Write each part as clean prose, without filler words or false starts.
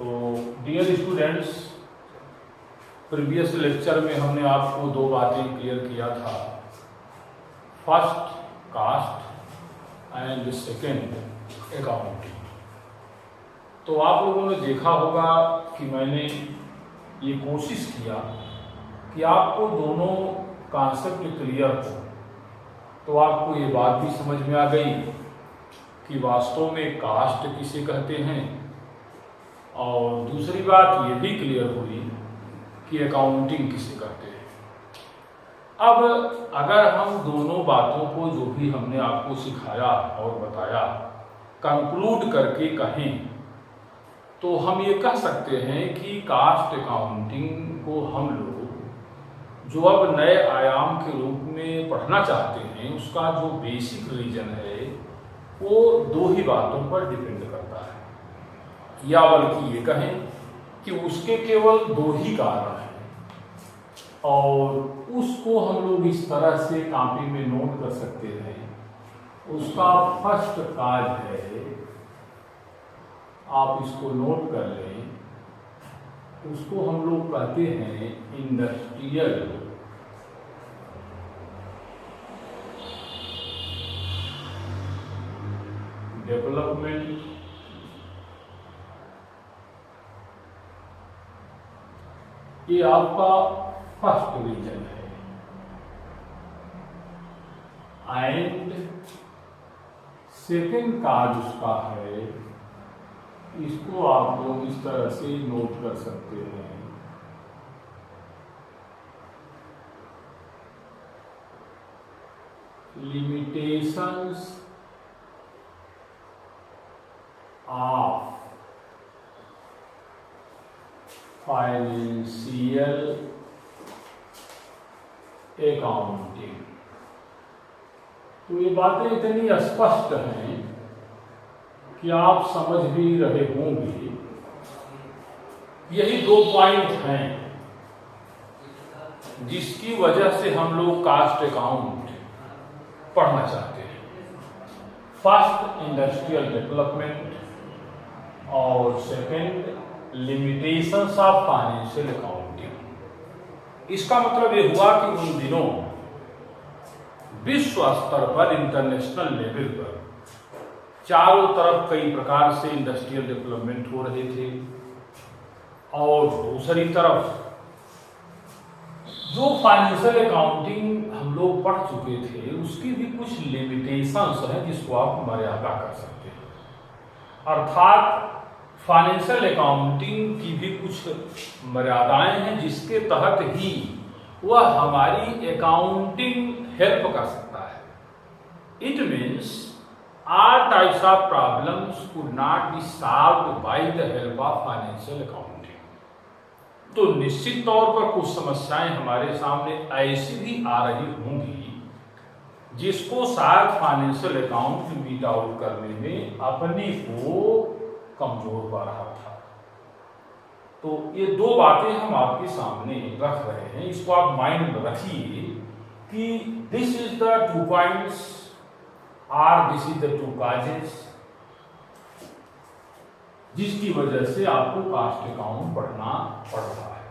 तो dear students, previous lecture में हमने आपको दो बातें क्लियर किया था। First cost and second accounting. तो आप लोगों ने देखा होगा कि मैंने ये कोशिश किया कि आपको दोनों कॉन्सेप्ट क्लियर हो। तो आपको ये बात भी समझ में आ गई कि वास्तव में कास्ट किसे कहते हैं, और दूसरी बात ये भी क्लियर हुई कि अकाउंटिंग किसे कहते हैं। अब अगर हम दोनों बातों को जो भी हमने आपको सिखाया और बताया कंक्लूड करके कहें तो हम ये कह सकते हैं कि कास्ट अकाउंटिंग को हम लोग जो अब नए आयाम के रूप में पढ़ना चाहते हैं, उसका जो बेसिक रीजन है वो दो ही बातों पर डिपेंड करता है, या बल्कि ये कहें कि उसके केवल दो ही कारण हैं, और उसको हम लोग इस तरह से कॉपी में नोट कर सकते हैं। उसका फर्स्ट काज है, आप इसको नोट कर लें, उसको हम लोग कहते हैं इंडस्ट्रियल डेवलपमेंट। ये आपका फर्स्ट रीजन है। एंड सेकेंड काज उसका है, इसको आप लोग इस तरह से नोट कर सकते हैं, लिमिटेशंस ऑफ फाइनेंशियल अकाउंटिंग। तो ये बातें इतनी स्पष्ट हैं कि आप समझ भी रहे होंगे। यही दो पॉइंट हैं जिसकी वजह से हम लोग कास्ट अकाउंट पढ़ना चाहते हैं। फर्स्ट इंडस्ट्रियल डेवलपमेंट और second limitations of financial accounting. इसका मतलब ये हुआ कि उन दिनों विश्व स्तर पर, इंटरनेशनल लेवल पर चारों तरफ कई प्रकार से इंडस्ट्रियल डेवलपमेंट हो रहे थे, और दूसरी तरफ जो फाइनेंशियल अकाउंटिंग हम लोग पढ़ चुके थे उसकी भी कुछ लिमिटेशंस हैं जिसको आप मर्यादा कर सकते हैं। अर्थात फाइनेंशियल अकाउंटिंग की भी कुछ मर्यादाएं हैं जिसके तहत ही वह हमारी अकाउंटिंग हेल्प कर सकता है। It means all types of problems could not be solved by the help of financial accounting। तो निश्चित तौर पर कुछ समस्याएं हमारे सामने ऐसी भी आ रही होंगी जिसको शायद फाइनेंशियल अकाउंट मीट आउट करने में अपने को कमजोर पा रहा था। तो ये दो बातें हम आपके सामने रख रहे हैं, इसको आप माइंड में रखिए कि दिस इज द 2 पॉइंट्स और दिस इज द 2 काजेस जिसकी वजह से आपको कास्ट अकाउंट पढ़ना पड़ रहा है।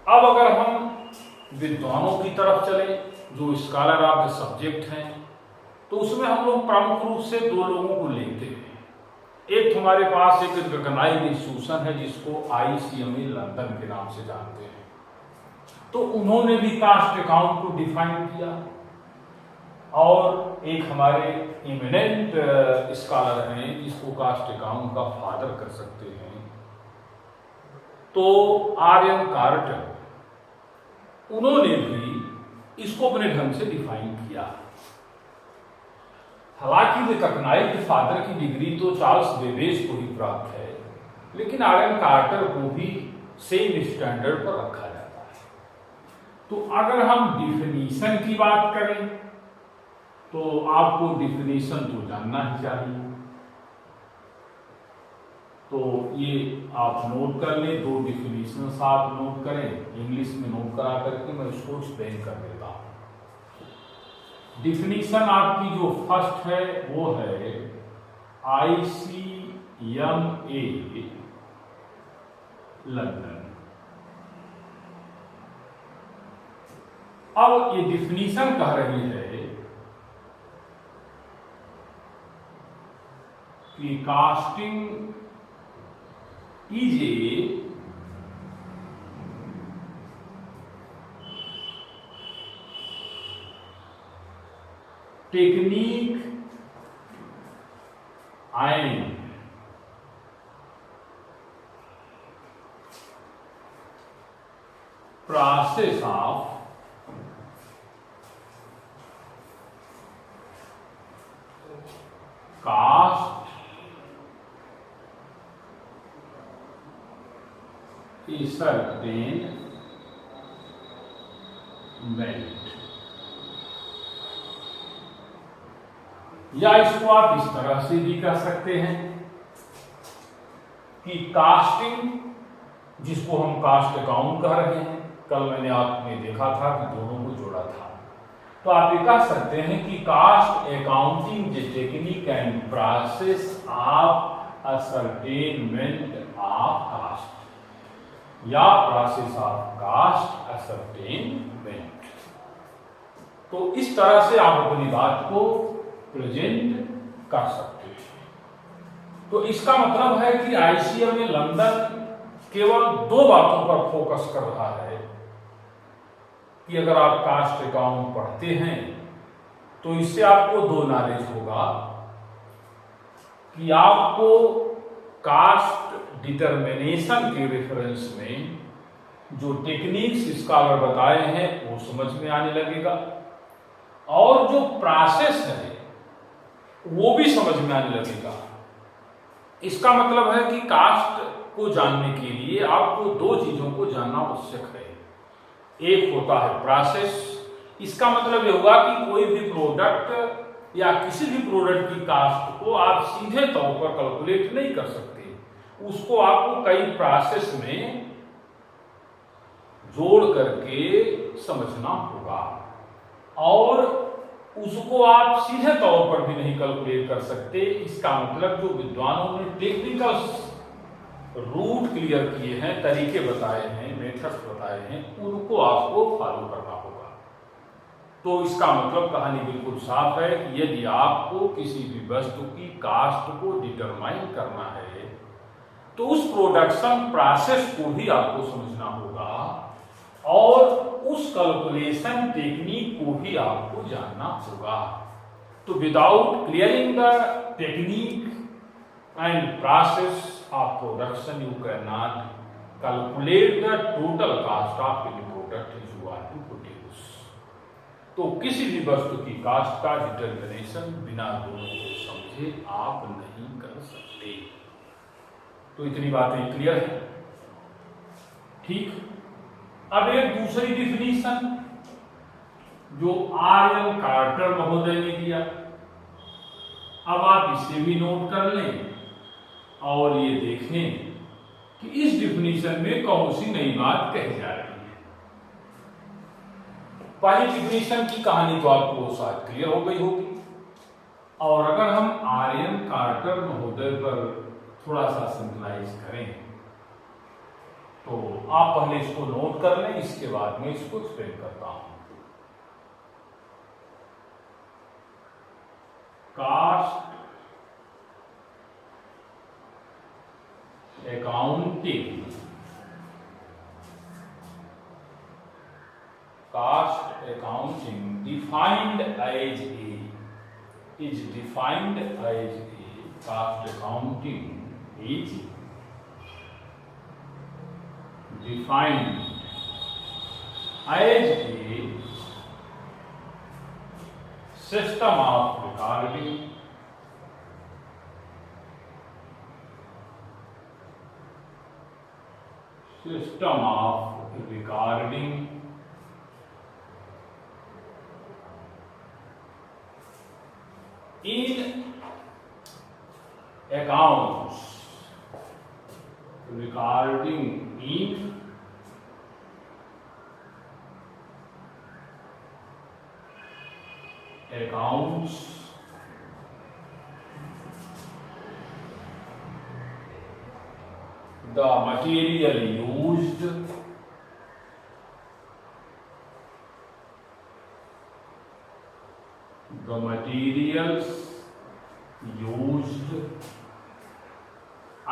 अब अगर हम विद्वानों की तरफ चले जो स्कॉलर ऑफ द सब्जेक्ट हैं, तो उसमें हम लोग प्रमुख रूप से दो लोगों को लेते हैं। एक हमारे पास एक रिकॉग्नाइज्ड इंस्टीट्यूशन है जिसको ICMA लंदन के नाम से जानते हैं। तो उन्होंने भी कास्ट अकाउंट को डिफाइन किया, और एक हमारे इमिनेंट स्कॉलर हैं जिसको कास्ट अकाउंट का फादर कर सकते हैं, तो RN कार्टर, उन्होंने भी इसको अपने ढंग से डिफाइन किया। हालांकि रिकॉग्नाइज्ड फादर की डिग्री तो चार्ल्स बेबेज को ही प्राप्त है, लेकिन RN कार्टर को भी सेम स्टैंडर्ड पर रखा जाता है। तो अगर हम डिफिनीशन की बात करें तो आपको डिफिनीशन तो जानना ही चाहिए। तो ये आप नोट कर लें, 2 डिफिनीशंस आप नोट करें, इंग्लिश में नोट करा करके मैं उसको एक्सप्लेन कर देता हूँ। डिफिनीशन आपकी जो फर्स्ट है वो है ICMA लंदन। अब ये डिफिनीशन कह रही है कि casting is a technique and process of cast a certain merit, या इसको आप इस तरह से भी कह सकते हैं कि कास्टिंग, जिसको हम कास्ट अकाउंट कह रहे हैं, कल मैंने आपने देखा था कि दोनों को जोड़ा था, तो आप ये कह सकते हैं कि cost accounting the technique and process of ascertainment of cost, या प्रोसेस ऑफ कास्ट असर्टेनमेंट। तो इस तरह से आप अपनी बात को प्रेजेंट कर सकते हैं। तो इसका मतलब है कि ICMA लंदन केवल दो बातों पर फोकस कर रहा है कि अगर आप कास्ट अकाउंट पढ़ते हैं तो इससे आपको दो नॉलेज होगा कि आपको कास्ट डिटर्मिनेशन के रेफरेंस में जो टेक्निक्स स्कॉलर बताए हैं वो समझ में आने लगेगा, और जो प्रोसेस है वो भी समझ में आने लगेगा। इसका मतलब है कि कास्ट को जानने के लिए आपको दो चीजों को जानना आवश्यक है। एक होता है प्रोसेस, इसका मतलब ये होगा कि कोई भी प्रोडक्ट या किसी भी प्रोडक्ट की कास्ट को आप सीधे तौर पर कैलकुलेट नहीं कर सकते, उसको आपको कई प्रोसेस में जोड़ करके समझना होगा, और उसको आप सीधे तौर पर भी नहीं कैलकुलेट कर सकते। इसका मतलब जो विद्वानों ने टेक्निकल रूट क्लियर किए हैं, तरीके बताए हैं, मेथड्स बताए हैं, उनको आपको फॉलो करना होगा। तो इसका मतलब कहानी बिल्कुल साफ है कि यदि आपको किसी भी वस्तु की कास्ट को डिटरमाइन करना है तो उस प्रोडक्शन प्रोसेस को भी आपको समझना होगा, और उस कैलकुलेशन टेक्निक को भी आपको जानना होगा। तो without clearing the technique and process of production you can not calculate the total cost of any product you are to produce. तो किसी भी वस्तु की कास्ट का डिटर्मिनेशन बिना दोनों को समझे आप नहीं कर सकते। तो इतनी बातें क्लियर है, ठीक। अब एक दूसरी डिफिनीशन जो RL कार्टर महोदय ने दिया, अब आप इसे भी नोट कर लें और ये देखें कि इस डिफिनीशन में कौन सी नई बात कही जा रही है। पहली डिफिनीशन की कहानी तो आपको शायद क्लियर हो गई होगी, और अगर हम RL कार्टर महोदय पर थोड़ा सा सिंपलाइज करें तो आप पहले इसको नोट कर लें, इसके बाद में इसको एक्सप्लेन करता हूं। Cost accounting, cost accounting defined as a, is defined as a, cost accounting is defined as a system of recording in accounts, recording in accounts the material used the materials used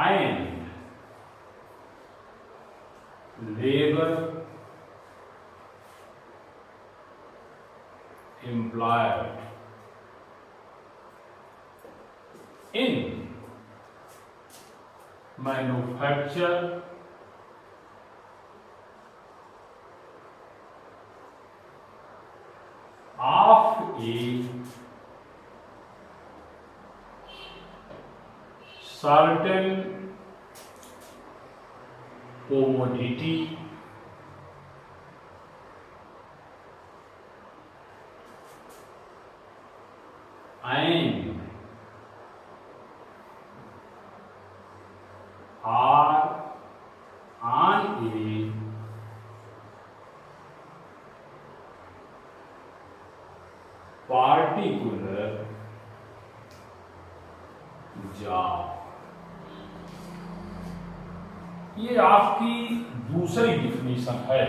and labor employed in manufacture of a certain commodity and are on a particular job। ये आपकी दूसरी definition है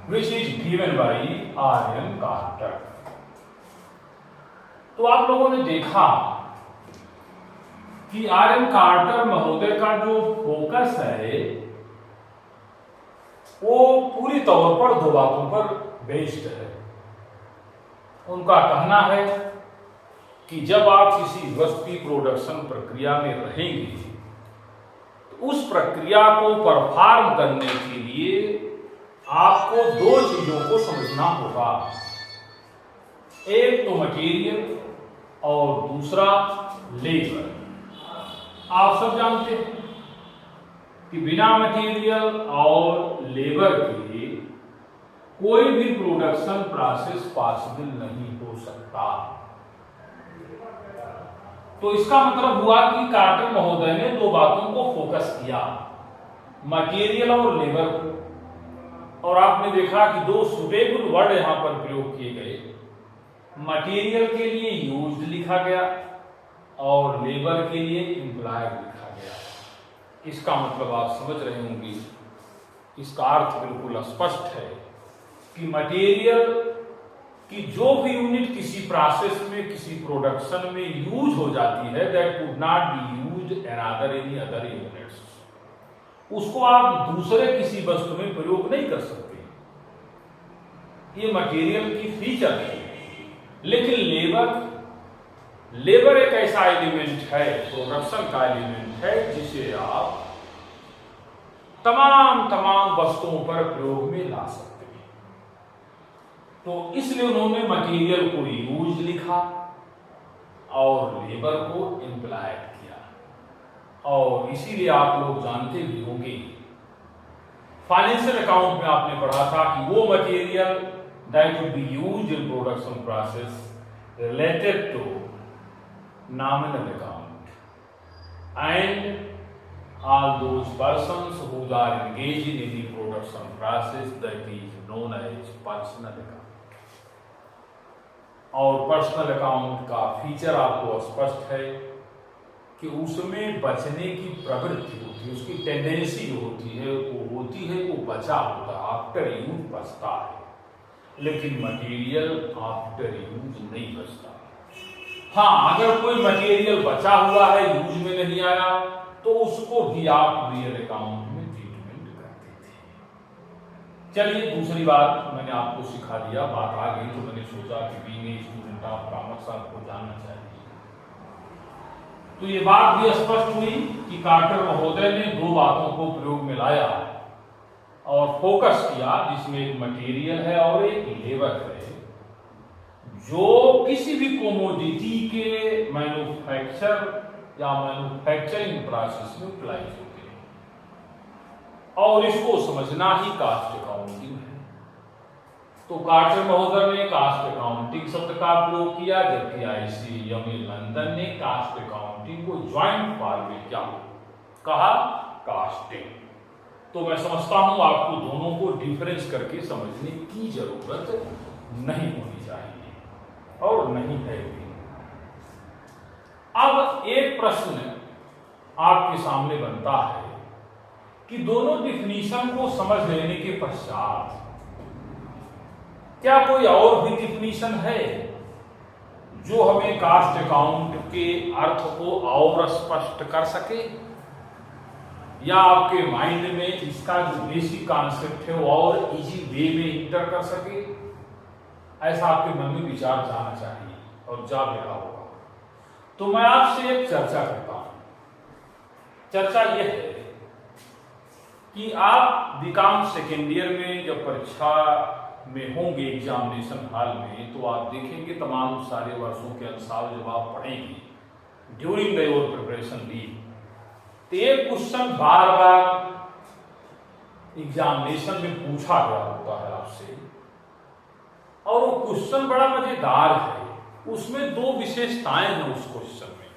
which is given by R.M. Carter. तो आप लोगों ने देखा कि R.M. कार्टर महोदय का जो फोकस है वो पूरी तौर पर दो बातों पर बेस्ड है। उनका कहना है कि जब आप किसी वस्तु की प्रोडक्शन प्रक्रिया में रहेंगे तो उस प्रक्रिया को परफॉर्म करने के लिए आपको दो चीजों को समझना होगा, एक तो मटेरियल और दूसरा लेबर। आप सब जानते हैं कि बिना मटेरियल और लेबर के कोई भी प्रोडक्शन प्रोसेस पॉसिबल नहीं हो सकता। तो इसका मतलब हुआ कि कार्टर महोदय ने दो बातों को फोकस किया, मटेरियल और लेबर को। और आपने देखा कि दो सुटेबल वर्ड यहां पर प्रयोग किए गए, मटेरियल के लिए यूज्ड लिखा गया और लेबर के लिए एम्प्लॉयड लिखा गया। इसका मतलब आप समझ रहे होंगे, इसका अर्थ बिल्कुल स्पष्ट है कि मटेरियल की जो भी यूनिट किसी प्रोसेस में किसी प्रोडक्शन में यूज हो जाती है that could not be used in other any other units, उसको आप दूसरे किसी वस्तु में प्रयोग नहीं कर सकते। ये मटेरियल की फीचर है। लेकिन लेबर एक ऐसा एलिमेंट है, प्रोडक्शन का एलिमेंट है जिसे आप तमाम वस्तुओं पर प्रयोग में ला सकते हैं। तो इसलिए उन्होंने मटेरियल को यूज लिखा और लेबर को एम्प्लॉयड किया। और इसीलिए आप लोग जानते भी होंगे, फाइनेंशियल अकाउंट में आपने पढ़ा था कि वो material that would be used in production process related to nominal account and all those persons who are engaged in the production process that is known as personal account। और personal account का feature आपको स्पष्ट है कि उसमें बचने की प्रवृत्ति होती है, उसकी टेंडेंसी जो होती है वो बचा होता है, आफ्टर यूज बचता है। लेकिन मटेरियल आफ्टर यूज नहीं बचता। हाँ, अगर कोई मटेरियल बचा हुआ है, यूज में नहीं आया, तो उसको भी आप रियल अकाउंट में ट्रीटमेंट करते थे। चलिए, दूसरी बात मैंने आपको सिखा दिया, बात आ गई तो मैंने सोचा कि being a student of commerce आपको जानना चाहिए। तो ये बात भी स्पष्ट हुई कि कार्टर महोदय ने दो बातों को प्रयोग में लाया और फोकस किया, जिसमें एक मटेरियल है और एक लेबर है, जो किसी भी कोमोडिटी के मैन्युफैक्चर या मैन्युफैक्चरिंग प्रोसेस में अप्लाई होते हैं। और इसको समझना ही कास्ट अकाउंटिंग है। तो कार्टर महोदय ने कास्ट अकाउंटिंग शब्द का प्रयोग किया, जबकि ICAM लंदन ने कास्ट अकाउंटिंग को ज्वाइंट फॉर्म में क्या कहा, कास्टिंग। तो मैं समझता हूं आपको दोनों को डिफरेंस करके समझने की जरूरत नहीं होनी चाहिए और नहीं है भी। अब एक प्रश्न आपके सामने बनता है कि दोनों डिफिनीशन को समझ लेने के पश्चात क्या कोई और भी डिफिनीशन है जो हमें कास्ट अकाउंट के अर्थ को और स्पष्ट कर सके, या आपके माइंड में इसका जो बेसिक कॉन्सेप्ट है वो और इजी वे में इंटर कर सके, ऐसा आपके मन में विचार जाना चाहिए और जा भी रहा होगा। तो मैं आपसे एक चर्चा करता हूं। चर्चा यह है कि आप बीकॉम सेकेंड ईयर में जब परीक्षा में होंगे एग्जामिनेशन हॉल में, तो आप देखेंगे तमाम सारे वर्षों के अनुसार जब आप पढ़ेंगे during the your preparation leave, तो एक क्वेश्चन बार बार एग्जामिनेशन में पूछा गया होता है आपसे, और वो क्वेश्चन बड़ा मजेदार है। उसमें दो विशेषताएं हैं उस क्वेश्चन में।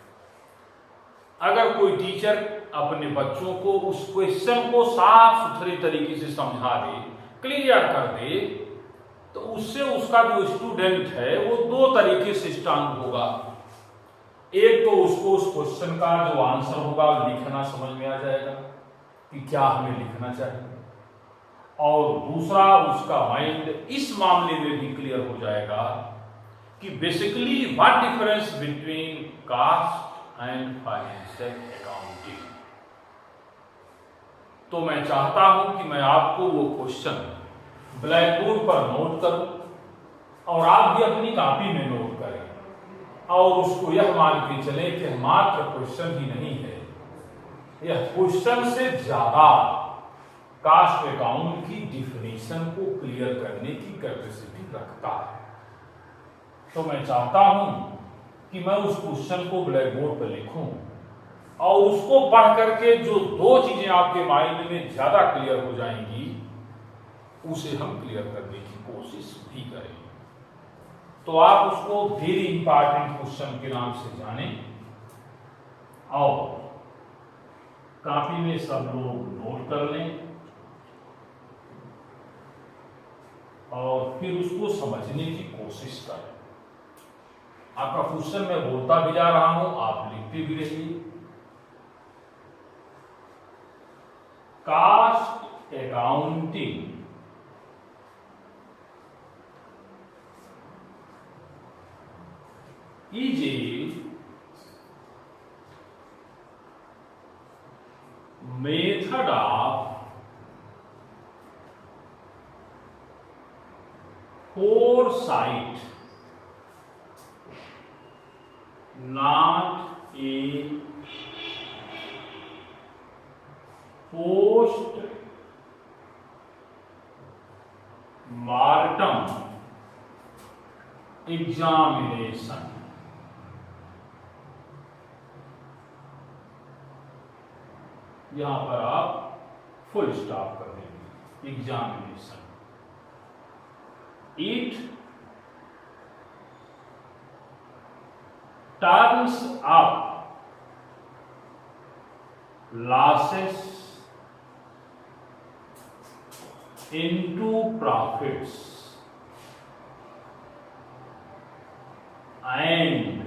अगर कोई टीचर अपने बच्चों को उस क्वेश्चन को साफ सुथरे तरीके से समझा दे, क्लियर कर दे, तो उससे उसका जो स्टूडेंट है वो दो तरीके से स्ट्रांग होगा। एक तो उसको उस क्वेश्चन का जो आंसर होगा लिखना समझ में आ जाएगा कि क्या हमें लिखना चाहिए, और दूसरा उसका माइंड इस मामले में भी क्लियर हो जाएगा कि basically what difference between caste and financial accounting. तो मैं चाहता हूं कि मैं आपको वो क्वेश्चन ब्लैक बोर्ड पर नोट करूं और आप भी अपनी कॉपी में नोट करें, और उसको यह मान के चलें कि मात्र क्वेश्चन ही नहीं है, यह क्वेश्चन से ज्यादा कास्ट अकाउंट की डिफिनीशन को क्लियर करने की कैपेसिटी रखता है। तो मैं चाहता हूं कि मैं उस क्वेश्चन को ब्लैक बोर्ड पर लिखूं और उसको पढ़ करके जो दो चीजें आपके माइंड में ज्यादा क्लियर हो जाएंगी उसे हम क्लियर करने की कोशिश भी करें। तो आप उसको वेरी इंपॉर्टेंट क्वेश्चन के नाम से जानें और कॉपी में सब लोग नोट कर लें और फिर उसको समझने की कोशिश करें। आपका क्वेश्चन मैं बोलता भी जा रहा हूं, आप लिखते भी रहिए। Cost accounting is a method of foresight, not a post-mortem examination. यहां पर आप फुल स्टॉप कर देंगे। Examination it turns up losses into profits and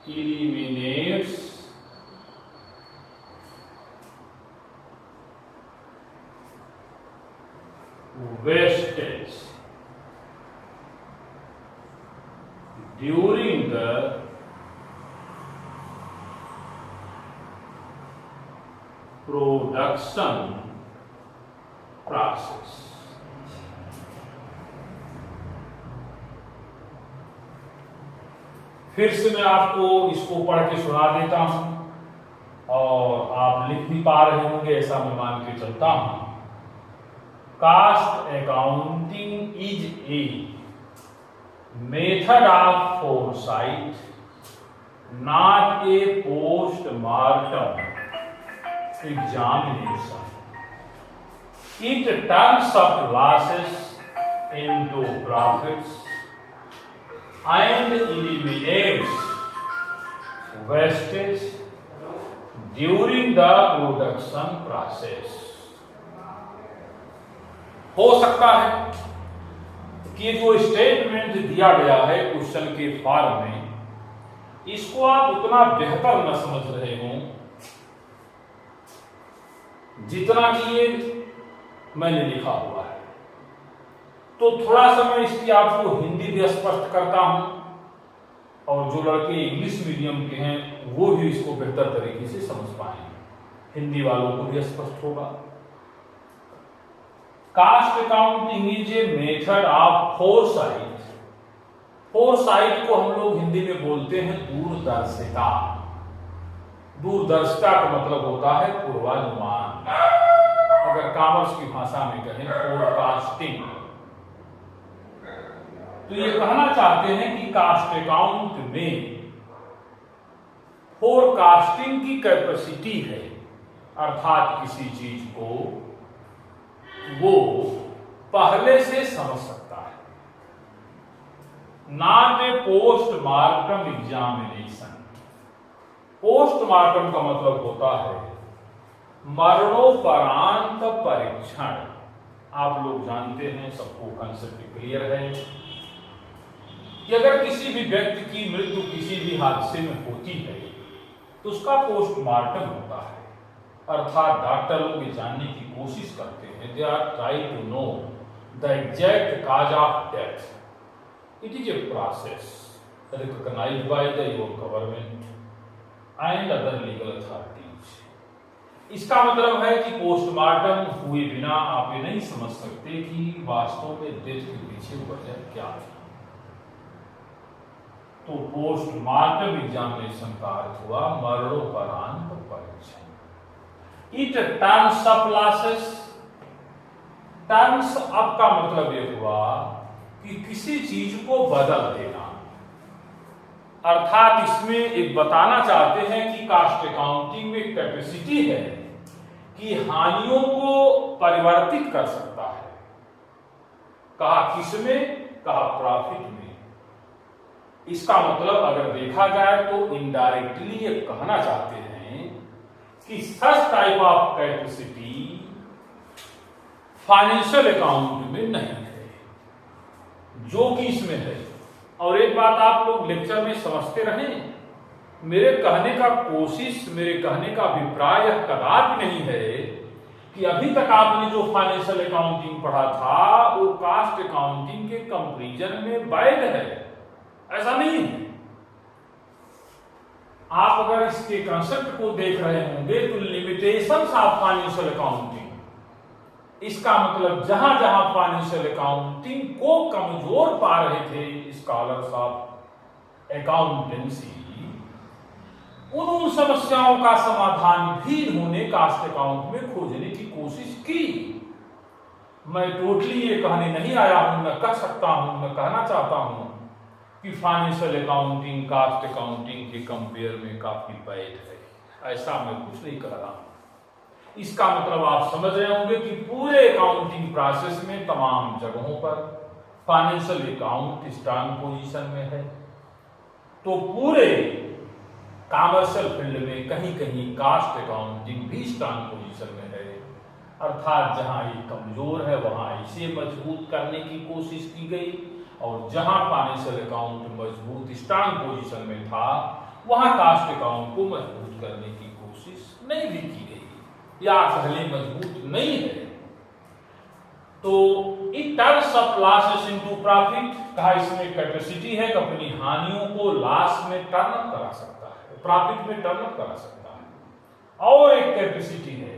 eliminates wastage during the production process. फिर से मैं आपको इसको पढ़ के सुना देता हूं और आप लिख भी पा रहे होंगे ऐसा मैं मान के चलता हूं। Cost accounting is a method of foresight, not a postmortem examination. It turns up losses into profits and eliminates wastage during the production process. हो सकता है कि जो स्टेटमेंट दिया गया है क्वेश्चन के फॉर्म में इसको आप उतना बेहतर न समझ रहे हों जितना कि ये मैंने लिखा हुआ है। तो थोड़ा सा मैं इसकी आपको हिंदी भी स्पष्ट करता हूं, और जो लड़के इंग्लिश मीडियम के हैं वो भी इसको बेहतर तरीके से समझ पाएंगे, हिंदी वालों को भी स्पष्ट होगा। Cost accounting is a method of foresight. Foresight को हम लोग हिंदी में बोलते हैं दूरदर्शिता। दूरदर्शिता का मतलब होता है पूर्वानुमान, अगर कॉमर्स की भाषा में कहें फोरकास्टिंग। तो ये कहना चाहते हैं कि कास्ट अकाउंट में फोरकास्टिंग की कैपेसिटी है, अर्थात किसी चीज को वो पहले से समझ सकता है। Not a postmortem examination. Postmortem का मतलब होता है मरणोपरांत परीक्षण। आप लोग जानते हैं, सबको कंसेप्ट क्लियर है कि अगर किसी भी व्यक्ति की मृत्यु किसी भी हादसे में होती है तो उसका पोस्टमार्टम होता है, अर्थात डॉक्टर लोग ये जानने की कोशिश करते हैं, they are try to know the exact cause of death. It is a process recognised by the your government and other legal authorities. इसका मतलब है कि पोस्टमार्टम हुए बिना आप ये नहीं समझ सकते कि वास्तव में डेथ के पीछे वजह क्या है। तो पोस्टमार्टम एग्जामिनेशन का अर्थ हुआ मरणोपरांत परीक्षण। It turns up losses. Turns up का मतलब यह हुआ कि किसी चीज को बदल देना, अर्थात इसमें एक बताना चाहते हैं कि कास्ट अकाउंटिंग में एक कैपेसिटी है कि हानियों को परिवर्तित कर सकता है। कहा किसमें? कहा प्रॉफिट में। इसका मतलब अगर देखा जाए तो इनडायरेक्टली ये कहना चाहते हैं कि such type of capacity financial account में नहीं है जो कि इसमें है। और एक बात आप लोग लेक्चर में समझते रहें, मेरे कहने का कोशिश, मेरे कहने का अभिप्राय यह कदापि नहीं है कि अभी तक आपने जो फाइनेंशियल अकाउंटिंग पढ़ा था वो कास्ट अकाउंटिंग के कंपैरिजन में वैध है, ऐसा नहीं है। आप अगर इसके कंसेप्ट को देख रहे होंगे तो लिमिटेशंस ऑफ फाइनेंशियल अकाउंटिंग, इसका मतलब जहां जहां फाइनेंशियल अकाउंटिंग को कमजोर पा रहे थे स्कॉलर्स ऑफ अकाउंटेंसी, उन समस्याओं का समाधान भी इन्होंने कास्ट अकाउंट में खोजने की कोशिश की। मैं टोटली ये कहने नहीं आया हूं, मैं कह सकता हूं, मैं कहना चाहता हूं कि फाइनेंशियल अकाउंटिंग कास्ट अकाउंटिंग के कंपेयर में काफी बैड है, ऐसा मैं कुछ नहीं कह रहा हूं। इसका मतलब आप समझ रहे होंगे कि पूरे अकाउंटिंग प्रोसेस में तमाम जगहों पर फाइनेंशियल अकाउंट स्ट्रांग पोजीशन में है, तो पूरे कॉमर्शियल फील्ड में कहीं कहीं कास्ट अकाउंटिंग भी स्ट्रांग पोजीशन में है, अर्थात जहां ये कमजोर है वहां इसे मजबूत करने की कोशिश की गई, और जहां फाइनेंशियल अकाउंट मजबूत स्ट्रांग पोजीशन में था वहां कास्ट अकाउंट को मजबूत करने की कोशिश नहीं भी की गई या पहले मजबूत नहीं है। तो it turns up losses into profit. कहा इसमें कैपेसिटी है कि अपनी हानियों को लॉस में टर्न अप करा सकता है, प्रॉफिट में टर्न अप करा सकता है। और एक कैपेसिटी है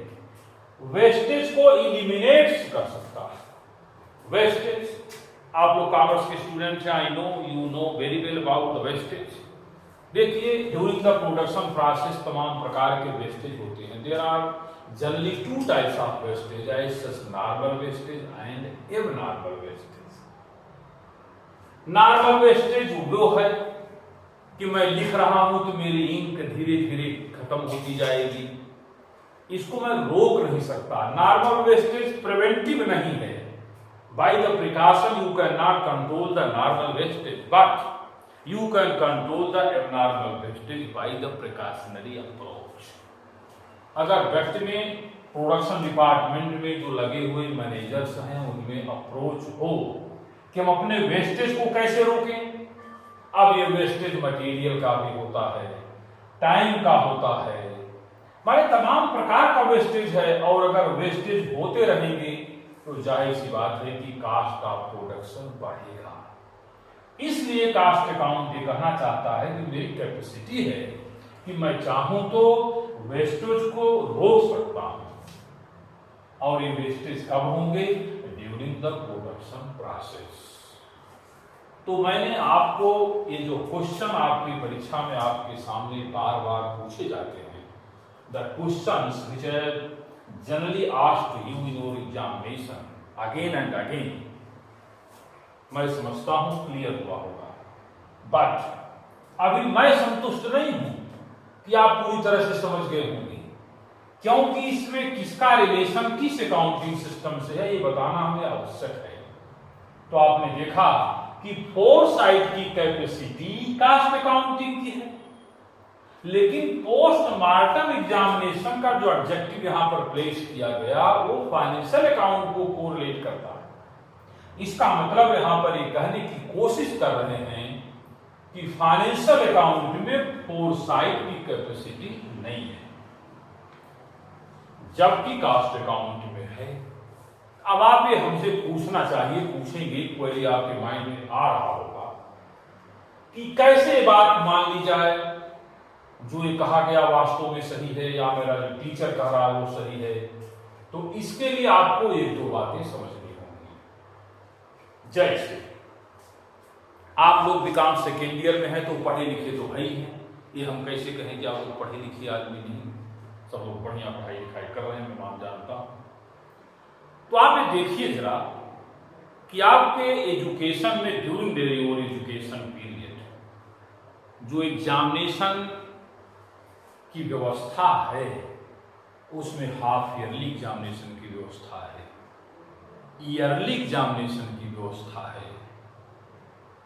वेस्टेज को इलिमिनेट कर सकता है। वेस्टेज, आप लोग कॉमर्स के स्टूडेंट हैं, I know you know very well about the wastage. देखिए ड्यूरिंग द प्रोडक्शन प्रोसेस तमाम प्रकार के वेस्टेज होते हैं। There are generally two types of wastage, as normal wastage and abnormal wastage. Normal wastage वो है कि मैं लिख रहा हूं तो मेरी इंक धीरे धीरे खत्म होती जाएगी, इसको मैं रोक नहीं सकता। नॉर्मल वेस्टेज प्रिवेंटिव नहीं है। By the precaution you cannot control the normal wastage, but you can control the abnormal wastage by the precautionary approach. अगर व्यक्ति में प्रोडक्शन डिपार्टमेंट में जो लगे हुए मैनेजर्स हैं उनमें अप्रोच हो कि हम अपने वेस्टेज को कैसे रोकें, अब ये वेस्टेज मटेरियल का भी होता है, टाइम का होता है, हमारे तमाम प्रकार का वेस्टेज है। और अगर वेस्टेज होते रहेंगे तो जाहिर सी बात है कि कास्ट ऑफ प्रोडक्शन बढ़ेगा। इसलिए कास्ट अकाउंट ये कहना चाहता है कि मेरी कैपेसिटी है कि मैं चाहूं तो वेस्टेज को रोक सकता हूं। और ये वेस्टेज कब होंगे? During the production process. तो मैंने आपको ये जो क्वेश्चन आपकी परीक्षा में आपके सामने बार बार पूछे जाते हैं, the questions which are generally asked you in your examination again and again, मैं समझता हूं क्लियर हुआ होगा। बट अभी मैं संतुष्ट नहीं हूं कि आप पूरी तरह से समझ गए होंगे, क्योंकि इसमें किसका रिलेशन किस अकाउंटिंग सिस्टम से है ये बताना हमें आवश्यक है। तो आपने देखा कि फोरसाइट की कैपेसिटी कास्ट अकाउंटिंग की है, लेकिन पोस्टमार्टम एग्जामिनेशन का जो ऑब्जेक्टिव यहां पर प्लेस किया गया वो फाइनेंशियल अकाउंट को कोरिलेट करता है। इसका मतलब यहां पर ये कहने की कोशिश कर रहे हैं कि फाइनेंशियल अकाउंट में फोरसाइट की कैपेसिटी नहीं है, जबकि कास्ट अकाउंट में है। अब आप ये हमसे पूछना चाहिए, पूछेंगे, क्वेरी आपके माइंड में आ रहा होगा कि कैसे बात मान ली जाए, जो ये कहा गया वास्तव में सही है या मेरा जो टीचर कह रहा है वो सही है। तो इसके लिए आपको एक दो बातें समझनी होंगी। जैसे आप लोग बीकॉम सेकेंड ईयर में हैं तो पढ़े लिखे तो है ही हैं, ये हम कैसे कहें कि आप लोग पढ़े लिखे आदमी नहीं, सब लोग बढ़िया पढ़ाई लिखाई कर रहे हैं, मैं मान जानता हूं। तो आप ये देखिए जरा कि आपके एजुकेशन में ड्यूरिंग योर एजुकेशन पीरियड जो एग्जामिनेशन की व्यवस्था है उसमें हाफ ईयरली एग्जामिनेशन की व्यवस्था है, ईयरली एग्जामिनेशन की व्यवस्था है।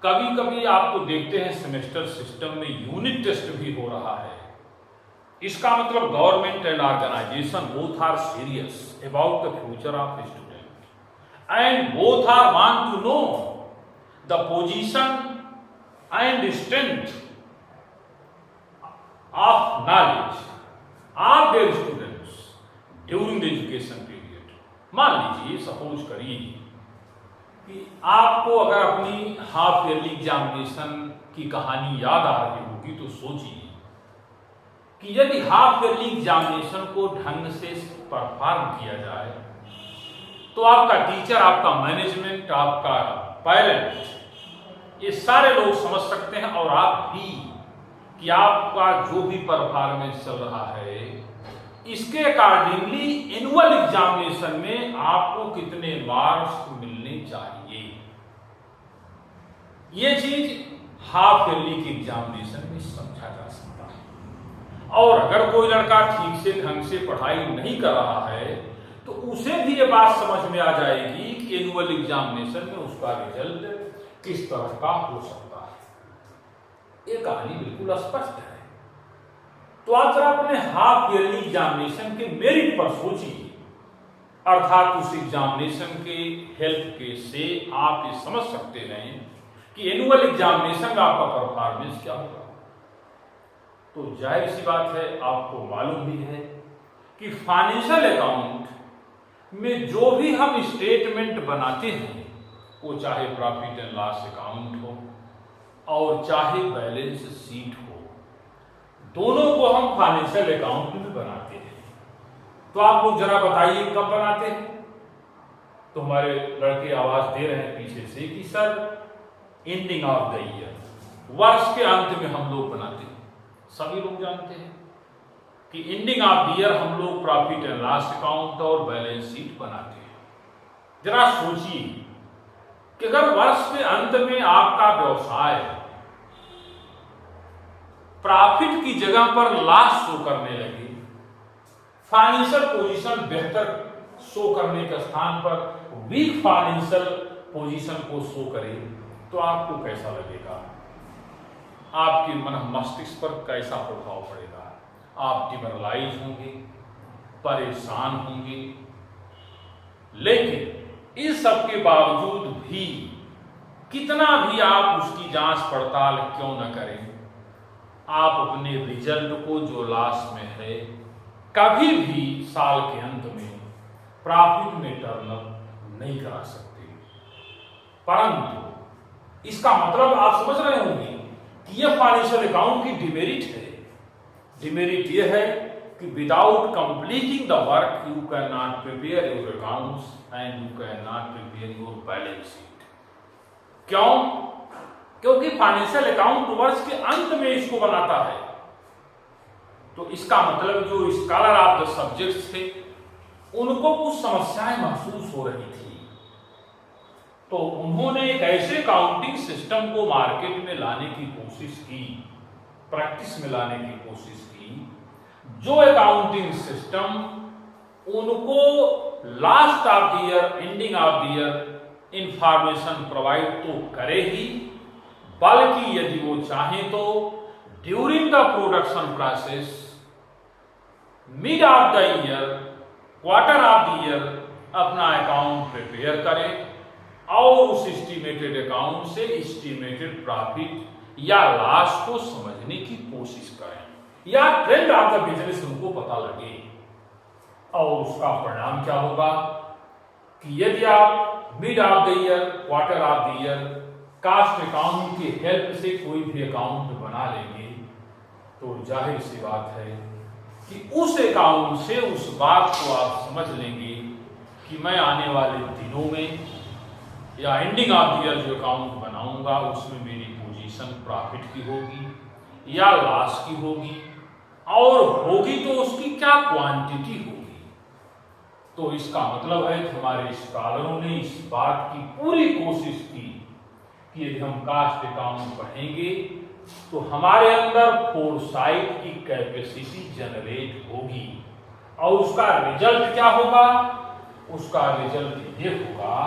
कभी कभी आपको देखते हैं सेमेस्टर सिस्टम में यूनिट टेस्ट भी हो रहा है। इसका मतलब government and organisation both are serious about the future of student and both are want to know the position and strength of knowledge of their students during the education period. मान लीजिए, suppose करिए कि आपको अगर अपनी half yearly examination की कहानी याद आ रही होगी तो सोचिए कि यदि हाफ ईयरली एग्जामिनेशन को ढंग से परफॉर्म किया जाए तो आपका टीचर, आपका मैनेजमेंट, आपका पेरेंट, ये सारे लोग समझ सकते हैं और आप भी कि आपका जो भी परफॉर्मेंस चल रहा है इसके अकॉर्डिंगली एनुअल एग्जामिनेशन में आपको कितने मार्क्स मिलने चाहिए। ये चीज हाफ ईयरली की एग्जामिनेशन में समझा जा सकता है। और अगर कोई लड़का ठीक से ढंग से पढ़ाई नहीं कर रहा है तो उसे भी ये बात समझ में आ जाएगी कि एनुअल एग्जामिनेशन में उसका रिजल्ट किस तरह का हो सकता है। ये कहानी बिल्कुल स्पष्ट है। तो आप जरा अपने हाफ ईयरली एग्जामिनेशन के मेरिट पर सोचिए, अर्थात उस एग्जामिनेशन के हेल्प के से आप ये समझ सकते हैं कि एनुअल एग्जामिनेशन का आपका परफॉर्मेंस क्या होगा। तो जाहिर सी बात है, आपको मालूम भी है कि फाइनेंशियल अकाउंट में जो भी हम स्टेटमेंट बनाते हैं वो चाहे प्रॉफिट एंड लॉस अकाउंट हो और चाहे बैलेंस शीट हो, दोनों को हम फाइनेंशियल अकाउंट में बनाते हैं। तो आप लोग जरा बताइए कब बनाते हैं। तो हमारे लड़के आवाज दे रहे हैं पीछे से कि sir ending of the year, वर्ष के अंत में हम लोग बनाते हैं। सभी लोग जानते हैं कि एंडिंग ऑफ द ईयर हम लोग प्रॉफिट एंड लॉस अकाउंट और बैलेंस शीट बनाते हैं। जरा सोचिए कि अगर वर्ष के अंत में आपका व्यवसाय प्रॉफिट की जगह पर लॉस शो करने लगे, फाइनेंशियल पोजीशन बेहतर शो करने के स्थान पर वीक फाइनेंशियल पोजीशन को शो करे, तो आपको कैसा लगेगा? आपके मन मस्तिष्क पर कैसा प्रभाव पड़ेगा? आप डिमोरलाइज होंगे, परेशान होंगे। लेकिन इस सब के बावजूद भी कितना भी आप उसकी जांच पड़ताल क्यों न करें, आप अपने रिजल्ट को जो लास्ट में है कभी भी साल के अंत में प्रॉफिट में टर्नअप नहीं करा सकते। परंतु इसका मतलब आप समझ रहे होंगे कि यह फाइनेंशियल अकाउंट की डिमेरिट है। डिमेरिट यह है कि without completing the work you can not prepare your accounts and you can not prepare your balance sheet. क्यों? क्योंकि फाइनेंशियल अकाउंट वर्ष के अंत में इसको बनाता है। तो इसका मतलब जो स्कॉलर ऑफ द सब्जेक्ट्स थे उनको कुछ समस्याएं महसूस हो रही थी, तो उन्होंने एक ऐसे काउंटिंग सिस्टम को मार्केट में लाने की कोशिश की, प्रैक्टिस में लाने की कोशिश की, जो अकाउंटिंग सिस्टम उनको last of the year, ending of the year information provide तो करे ही, बल्कि यदि वो चाहें तो during the production process, mid of the year, quarter of the year अपना अकाउंट प्रिपेयर करें और उस एस्टिमेटेड अकाउंट से एस्टिमेटेड प्रॉफिट या लॉस को समझने की कोशिश करें या ट्रेंड ऑफ द बिजनेस उनको पता लगे। और उसका परिणाम क्या होगा कि यदि आप mid of the year, quarter of the year cost account की हेल्प से कोई भी अकाउंट बना लेंगे तो जाहिर सी बात है कि उस अकाउंट से उस बात को आप समझ लेंगे कि मैं आने वाले दिनों में या एंडिंग ऑफ द ईयर जो अकाउंट बनाऊंगा उसमें मेरी पोजीशन प्रॉफिट की होगी या लॉस की होगी, और होगी तो उसकी क्या क्वांटिटी होगी। तो इसका मतलब है कि हमारे स्कॉलरों ने इस बात की पूरी कोशिश की कि यदि हम कास्ट अकाउंट पढ़ेंगे तो हमारे अंदर फोरसाइट की कैपेसिटी जनरेट होगी, और उसका रिजल्ट क्या होगा? उसका रिजल्ट ये होगा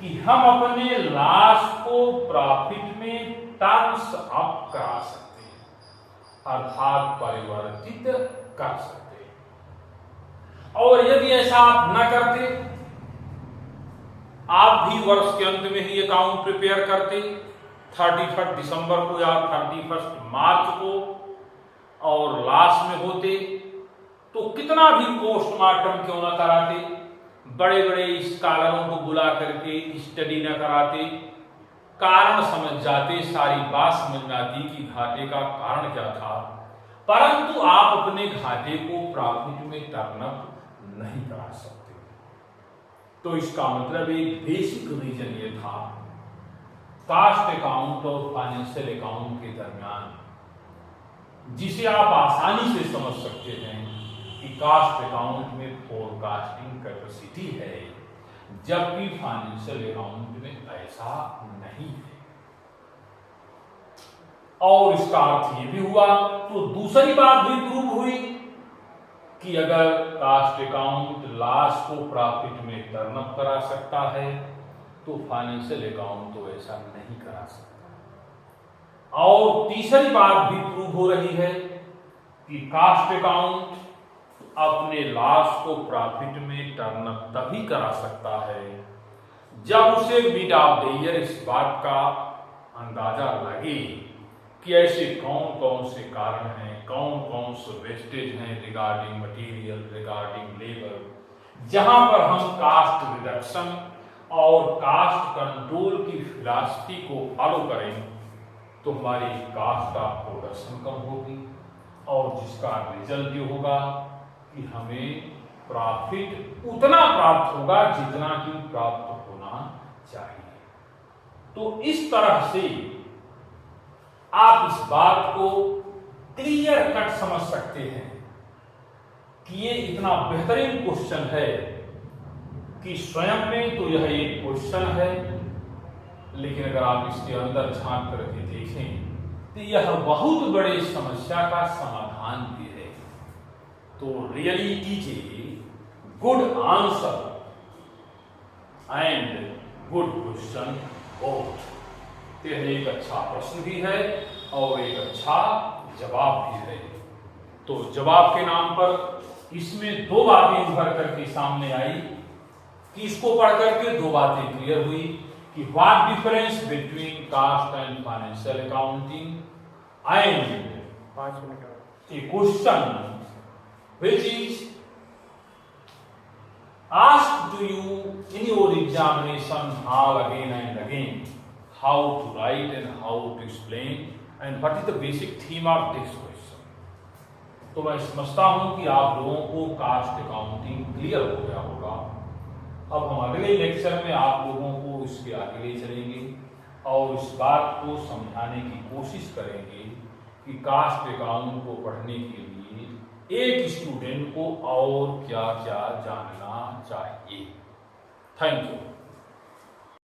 कि हम अपने लॉस को प्रॉफिट में टर्न्स अप करा सकते हैं, अर्थात परिवर्तित कर सकते हैं। और यदि ऐसा आप न करते, आप भी वर्ष के अंत में ही अकाउंट प्रिपेयर करते 31 दिसंबर को या 31 मार्च को और लास्ट में होते, तो कितना भी पोस्टमार्टम क्यों न कराते, बड़े बड़े स्कॉलरों को बुला करके स्टडी न कराते, कारण समझ जाते, सारी बात समझ में आती कि घाटे का कारण क्या था, परंतु आप अपने घाटे को प्रॉफिट में टर्नअप नहीं करा सकते। तो इसका मतलब एक बेसिक रीजन ये था कास्ट अकाउंट और फाइनेंशियल अकाउंट के दरमियान, जिसे आप आसानी से समझ सकते हैं कि कास्ट अकाउंट में फोरकास्टिंग कैपेसिटी है, जबकि फाइनेंशियल अकाउंट में ऐसा नहीं है। और इसका अर्थ ये भी हुआ, तो दूसरी बात भी प्रूव हुई कि अगर कास्ट अकाउंट लॉस को प्रॉफिट में टर्नअप करा सकता है तो फाइनेंशियल अकाउंट तो ऐसा नहीं करा सकता। और तीसरी बात भी प्रूव हो रही है कि कास्ट अकाउंट अपने लॉस को प्रॉफिट में टर्नअप तभी करा सकता है जब उसे मिड ऑफ द ईयर इस बात का अंदाजा लगे कि ऐसे कौन कौन से कारण हैं, कौन कौन से वेस्टेज हैं रिगार्डिंग मटेरियल, रिगार्डिंग लेबर, जहां पर हम कास्ट रिडक्शन और कास्ट कंट्रोल की फिलॉसफी को फॉलो करें तो हमारी कास्ट ऑफ प्रोडक्शन कम होगी, और जिसका रिजल्ट ये होगा कि हमें प्रॉफिट उतना प्राप्त होगा जितना कि प्राप्त होना चाहिए। तो इस तरह से आप इस बात को क्लियर कट समझ सकते हैं कि ये इतना बेहतरीन क्वेश्चन है कि स्वयं में तो यह एक क्वेश्चन है, लेकिन अगर आप इसके अंदर झांक करके देखें तो यह बहुत बड़ी समस्या का समाधान भी है। तो रियलिटी के good answer and good question both. यह एक अच्छा प्रश्न भी है और एक अच्छा जवाब भी है। तो जवाब के नाम पर इसमें दो बातें उभर करके सामने आई कि इसको पढ़ करके दो बातें क्लियर हुई कि what difference between caste and financial accounting and a question which is asked to you in your examination hall again and again, how to write and how to explain and what is the basic theme of this question. तो मैं समझता हूं कि आप लोगों को cast accounting clear हो गया होगा। अब हम अगले लेक्चर में आप लोगों को इसके आगे ले चलेंगे और इस बात को समझाने की कोशिश करेंगे कि कास्ट अकाउंट को पढ़ने के लिए एक स्टूडेंट को और क्या क्या जानना चाहिए। Thank you.